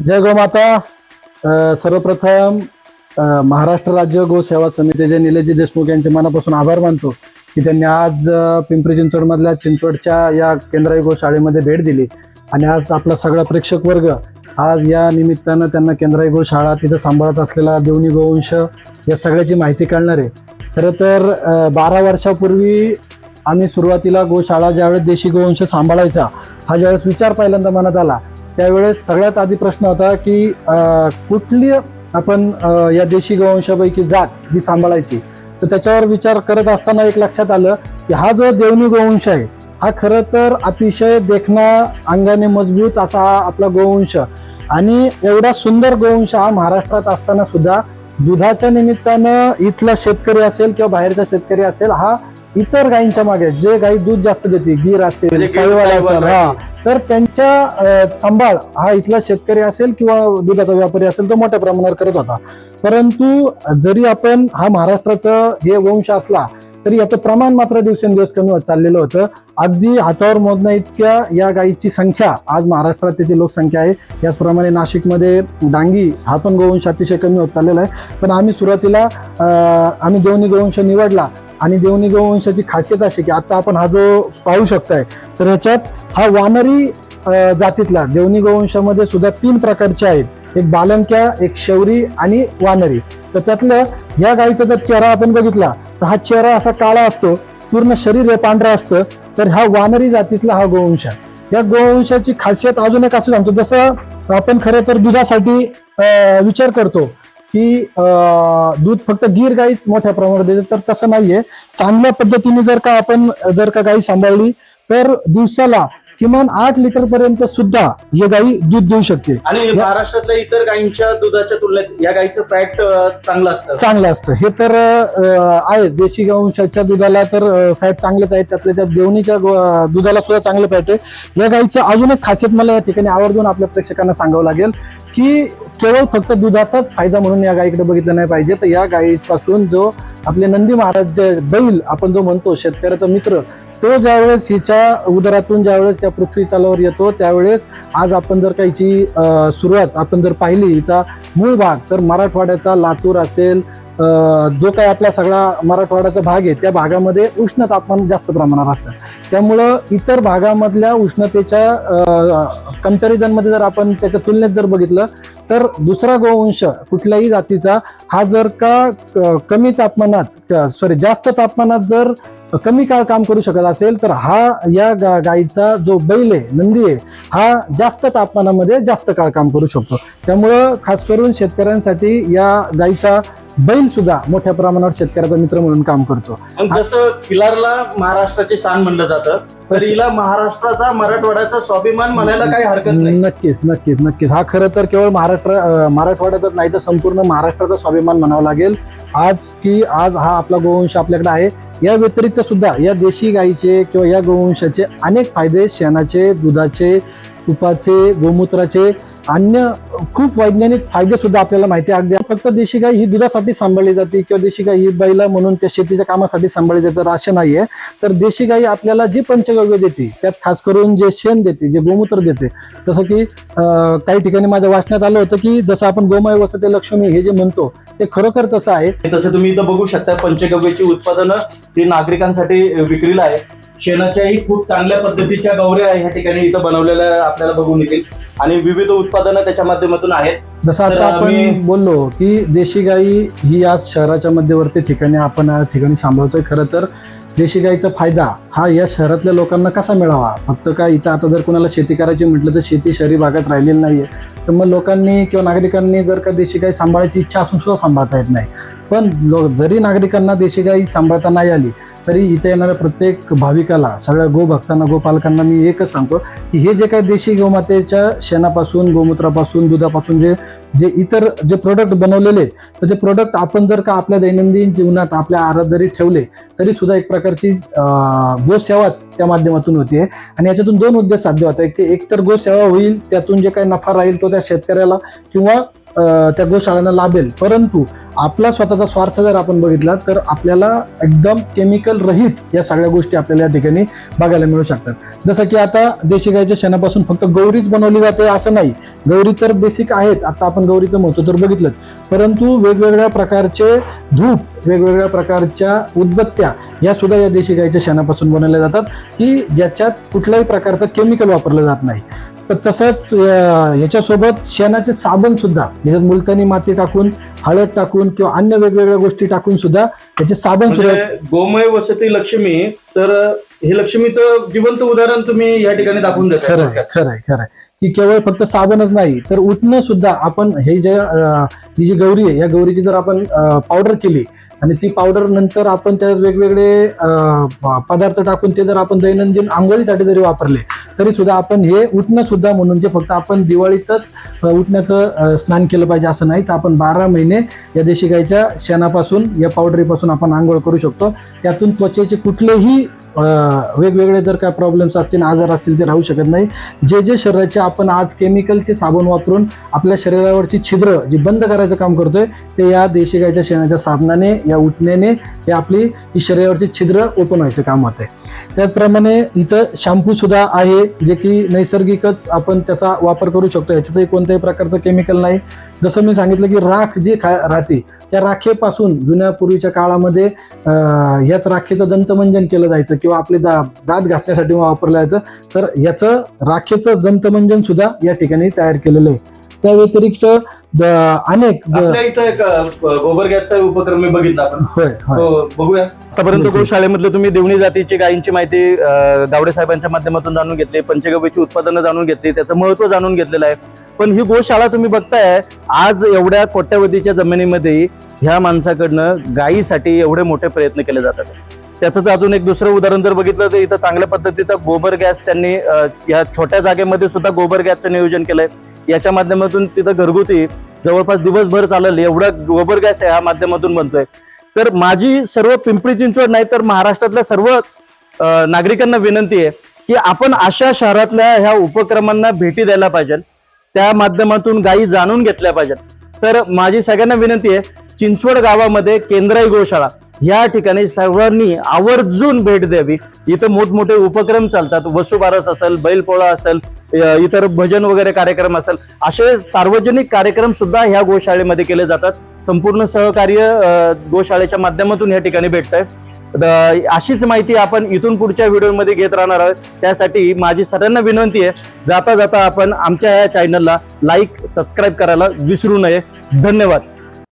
जय गोमाता. सर्वप्रथम महाराष्ट्र राज्य गो सेवा समितीचे निलेशजी देशमुख यांचे मनापासून आभार मानतो की त्यांनी आज पिंपरी चिंचवडमधल्या चिंचवडच्या या केंद्रीय गोशाळेमध्ये भेट दिली आणि आज आपला सगळा प्रेक्षक वर्ग आज या निमित्तानं त्यांना केंद्रीय गोशाळा तिथं सांभाळत असलेला देवनी गोवंश या सगळ्याची माहिती कळणार आहे. खरं तर 12 वर्षापूर्वी आम्ही सुरुवातीला गोशाळा ज्यावेळेस देशी गोवंश सांभाळायचा हा ज्यावेळेस विचार पहिल्यांदा मनात आला त्यावेळेस सगळ्यात आधी प्रश्न होता की कुठली आपण या देशी गोवंशापैकी जात जी सांभाळायची. तर त्याच्यावर विचार करत असताना एक लक्षात आलं की हा जो देवनी गोवंश आहे हा खरं तर अतिशय देखणा अंगाने मजबूत असा हा आपला गोवंश आणि एवढा सुंदर गोवंश हा महाराष्ट्रात असताना सुद्धा दुधाच्या निमित्तानं इथला शेतकरी असेल किंवा बाहेरचा शेतकरी असेल हा इतर गायींच्या मागे जे गाई दूध जास्त देते गिर असेल साहिवाल असेल हा तर त्यांच्या सांभाळ हा इथला शेतकरी असेल किंवा दुधाचा व्यापारी असेल तो मोठ्या प्रमाणावर करत होता. परंतु जरी आपण हा महाराष्ट्राचा हे वंश असला तरी याचं प्रमाण मात्र दिवसेंदिवस कमी होत चाललेलं होतं. अगदी हातावर मोजण्या इतक्या या गायीची संख्या आज महाराष्ट्रात त्याची लोकसंख्या आहे. याचप्रमाणे नाशिकमध्ये डांगी हा पण गोवंश अतिशय कमी होत चाललेला आहे. पण आम्ही सुरुवातीला आम्ही देवनी गोवंश निवडला आणि देवनी गोवंशाची खासियत अशी की आता आपण हा जो पाहू शकताय तर याच्यात हा वानरी जातीतला देवनी गोवंशामध्ये सुद्धा 3 प्रकारचे आहेत. एक बालंक्या, एक शौरी आणि वानरी. तर त्यातलं या गायीचा जर चेहरा आपण बघितला तर हा चेहरा असा काळा असतो, पूर्ण शरीर हे पांढरं असतं. तर हा वानरी जातीतला हा गोवंश आहे. या गोवंशाची खासियत अजून एक असं सांगतो, जसं आपण खरं तर दुधासाठी विचार करतो की दूध फक्त गीर गाईच मोठ्या प्रमाणात देते, तर तसं नाहीये. चांगल्या पद्धतीने जर का गाई सांभाळली तर दिवसाला किमान 8 लिटर पर्यंत सुद्धा ही गाई दूध देऊ शकते. आणि महाराष्ट्रातल्या इतर गायींच्या दुधाच्या तुलनेत या गायीचं फॅट चांगलं असतं. हे तर आहेच. देशी गोवंशाच्या दुधाला तर फॅट चांगलंच आहे, त्यातल्या त्यात देवणीच्या दुधाला सुद्धा चांगलं फॅट आहे. या गायीची अजून एक खासियत मला या ठिकाणी आवर्जून आपल्या प्रेक्षकांना सांगावं लागेल की केवळ फक्त दुधाचाच फायदा म्हणून या गायीकडे बघितलं नाही पाहिजे. तर या गायीपासून जो आपले नंदी महाराज बैल आपण जो म्हणतो शेतकऱ्याचा मित्र, तो ज्यावेळेस हिच्या उदरातून ज्यावेळेस या पृथ्वी तलावर येतो त्यावेळेस आज आपण जर काहीची सुरुवात आपण जर पाहिली हिचा मूळ भाग तर मराठवाड्याचा लातूर असेल, जो काही आपला सगळा मराठवाड्याचा भाग आहे त्या भागामध्ये उष्ण तापमान जास्त प्रमाणात असतं. त्यामुळं इतर भागामधल्या उष्णतेच्या कंपॅरिझनमध्ये जर आपण त्याच्या तुलनेत जर बघितलं तर दुसरा गोवंश कुठल्याही जातीचा हा जर का कमी तापमानात जास्त तापमानात जर कमी काळ काम करू शकत असेल तर हा या गायीचा जो बैल आहे नंदी आहे हा जास्त तापमानामध्ये जास्त काळ काम करू शकतो. त्यामुळं खास करून शेतकऱ्यांसाठी या गायीचा बैल सुद्धा मोठ्या प्रमाणावर शेतकऱ्याचा मित्र म्हणून काम करतो. जसं खिलारला महाराष्ट्राचे शान म्हणलं जातं तर हिला महाराष्ट्राचा मराठवाड्याचा स्वाभिमान म्हणायला काही हरकत नाही. नक्कीच हा खरं तर केवळ मराठवाड्याचाच नाही तर संपूर्ण महाराष्ट्राचा स्वाभिमान म्हणावा लागेल. आज हा आपला गोवंश आपल्याकडे आहे. या व्यतिरिक्त सुद्धा या देशी गायीचे किंवा या गोवंशाचे अनेक फायदे शेणाचे, दुधाचे, तुपाचे, गोमूत्राचे, अन्य खूप वैज्ञानिक फायदे सुद्धा आपल्याला माहिती आहे. अगदी फक्त देशी गाय ही दुधासाठी सांभाळली जाते किंवा देशी गाय ही बैला म्हणून त्या शेतीच्या कामासाठी सांभाळली जाते असं नाहीये. तर देशी गाय आपल्याला जी पंचगव्य देते त्यात खास करून जे शेण देते, जे गोमूत्र देते, जसं की काही ठिकाणी माझ्या वाचण्यात आलं होतं की जसं आपण गोमय वसते लक्ष्मी हे जे म्हणतो ते खरोखर तसं आहे. तसं तुम्ही इथं बघू शकता पंचगव्याची उत्पादनं ही नागरिकांसाठी विक्रीला आहे. शेणाच्याही खूप चांगल्या पद्धतीच्या गौऱ्या ह्या ठिकाणी इथं बनवलेल्या आपल्याला बघून येतील आणि विविध उत्पादनं त्याच्या माध्यमातून आहेत. जसं आता आपण बोललो की देशी गाई ही आज शहराच्या मध्यवर्ती ठिकाणी आपण या ठिकाणी सांभाळतोय. खरं तर देशी गाईचा फायदा हा या शहरातल्या लोकांना कसा मिळावा, फक्त काय इथं आता जर कोणाला शेती करायची म्हटलं तर शेती शहरी भागात राहिलेली नाहीये. तर मग लोकांनी किंवा नागरिकांनी जर का देशी गाई सांभाळायची इच्छा असून सुद्धा सांभाळता येत नाही. पण जरी नागरिकांना देशी गाई सांभाळता नाही आली तरी इथे येणाऱ्या प्रत्येक भाविकाला, सगळ्या गोभक्तांना, गोपालकांना मी एकच सांगतो की हे जे काही देशी गोमातेच्या शेणापासून, गोमूत्रापासून, दुधापासून जे इतर जे प्रोडक्ट बनवलेले आहेत तर जे प्रोडक्ट आपण जर का आपल्या दैनंदिन जीवनात आपल्या आहारात जरी ठेवले तरी सुद्धा एक प्रकारची गोसेवाच त्या माध्यमातून होते. आणि याच्यातून 2 उद्देश साध्य होत आहेत की एक तर गोसेवा होईल, त्यातून जे काही नफा राहील तो त्या शेतकऱ्याला किंवा त्या गोशाळांना लाभेल. परंतु आपला स्वतःचा स्वार्थ जर आपण बघितला तर आपल्याला एकदम केमिकल रहित या सगळ्या गोष्टी आपल्याला या ठिकाणी बघायला मिळू शकतात. जसं की आता देशी गाईच्या शेणापासून फक्त गौरीच बनवली जाते असं नाही. गौरी तर बेसिक आहेच, आता आपण गौरीचं महत्त्व तर बघितलंच, परंतु वेगवेगळ्या प्रकारचे धूप, वेगवेगळ्या प्रकारच्या उदबत्त्या या सुद्धा या देशी गाईच्या शेणापासून बनवल्या जातात, की ज्याच्यात कुठल्याही प्रकारचं केमिकल वापरलं जात नाही. तर तसंच याच्यासोबत शेणाचे साबण सुद्धा, ज्याच्यात मुलतानी माती टाकून, हळद टाकून किंवा अन्य वेगवेगळ्या गोष्टी टाकून सुद्धा त्याचे साबण सुद्धा. गोमय वसती लक्ष्मी, तर हे लक्ष्मीचं जिवंत उदाहरण तुम्ही या ठिकाणी दाखवून देता. खरंय की केवळ फक्त साबणच नाही तर उठणं सुद्धा आपण ही जी गौरी आहे या गौरीची जर आपण पावडर केली आणि ती पावडर नंतर आपण त्यात वेगवेगळे पदार्थ टाकून ते जर आपण दैनंदिन आंघोळीसाठी जरी वापरले तरी सुद्धा आपण हे उठणं सुद्धा म्हणून, जे फक्त आपण दिवाळीतच उठण्याचं स्नान केलं पाहिजे असं नाही, तर आपण 12 महिने या देशी गाईच्या शेणापासून, या पावडरीपासून आपण आंघोळ करू शकतो. त्यातून त्वचेचे कुठलेही वेगवेगळे जर काय प्रॉब्लेम्स असतील, आजार असतील ते राहू शकत नाही. जे शरीराचे आपण आज केमिकलचे साबण वापरून आपल्या शरीरावरची छिद्र जी बंद करायचं काम करतोय ते या देशी गाईच्या शेणाच्या साबणाने, या उठण्याने हे आपली ही शरीरावरची छिद्र ओपन व्हायचं काम होतंय. त्याचप्रमाणे इथं शॅम्पू सुद्धा आहे जे की नैसर्गिकच आपण त्याचा वापर करू शकतो, याच्यातही कोणत्याही प्रकारचं केमिकल नाही. जसं मी सांगितलं की राख जी राहते त्या राखेपासून जुन्या पूर्वीच्या काळामध्ये याच राखेचं दंतमंजन केलं जायचं किंवा आपले दात घासण्यासाठी वापरलं जायचं, तर याचं राखेचं दंतमंजन सुद्धा या ठिकाणी तयार केलेलं आहे. त्या व्यतिरिक्त अनेक इथं एक गोबर गॅसचा उपक्रम मी बघितला आपण. बघूया. आतापर्यंत गोशाळेमधलं तुम्ही देवणी जातीची गायींची माहिती गावडे साहेबांच्या माध्यमातून जाणून घेतली, पंचगव्याची उत्पादनं जाणून घेतली, त्याचं महत्व जाणून घेतलेलं आहे. पण ही गोशाळा तुम्ही बघताय आज एवढ्या कोट्यवधीच्या जमिनीमध्ये ह्या माणसाकडनं गायीसाठी एवढे मोठे प्रयत्न केले जातात. त्याचं अजून एक दुसरं उदाहरण जर बघितलं तर इथं चांगल्या पद्धतीचा गोबर गॅस त्यांनी या छोट्या जागेमध्ये सुद्धा गोबर गॅसचं नियोजन केलंय. याच्या माध्यमातून तिथं घरगुती जवळपास दिवसभर चालेल एवढा गोबर गॅस या माध्यमातून बनतोय. तर माझी सर्व पिंपरी चिंचवड नाही तर महाराष्ट्रातल्या सर्व नागरिकांना विनंती आहे की आपण अशा शहरातल्या ह्या उपक्रमांना भेटी द्यायला पाहिजे, त्या माध्यमातून गायी जाणून घेतल्या पाहिजेत. तर माझी सगळ्यांना विनंती आहे, चिंचवड गावामध्ये केंद्राई गोशाळा या ठिकाणी सर्वांनी आवर्जून भेट द्यावी. इथं मोठमोठे उपक्रम चालतात, वसुबारस असेल, बैलपोळा असेल, इतर भजन वगैरे कार्यक्रम असेल, असे सार्वजनिक कार्यक्रम सुद्धा ह्या गोशाळेमध्ये केले जातात. संपूर्ण सहकार्य गोशाळेच्या माध्यमातून या ठिकाणी भेटतंय. अशीच माहिती आपण इथून पुढच्या व्हिडिओमध्ये घेत राहणार आहोत. त्यासाठी माझी सर्वांना विनंती आहे, जाता जाता आपण आमच्या या चॅनलला लाईक, सबस्क्राईब करायला विसरू नये. धन्यवाद.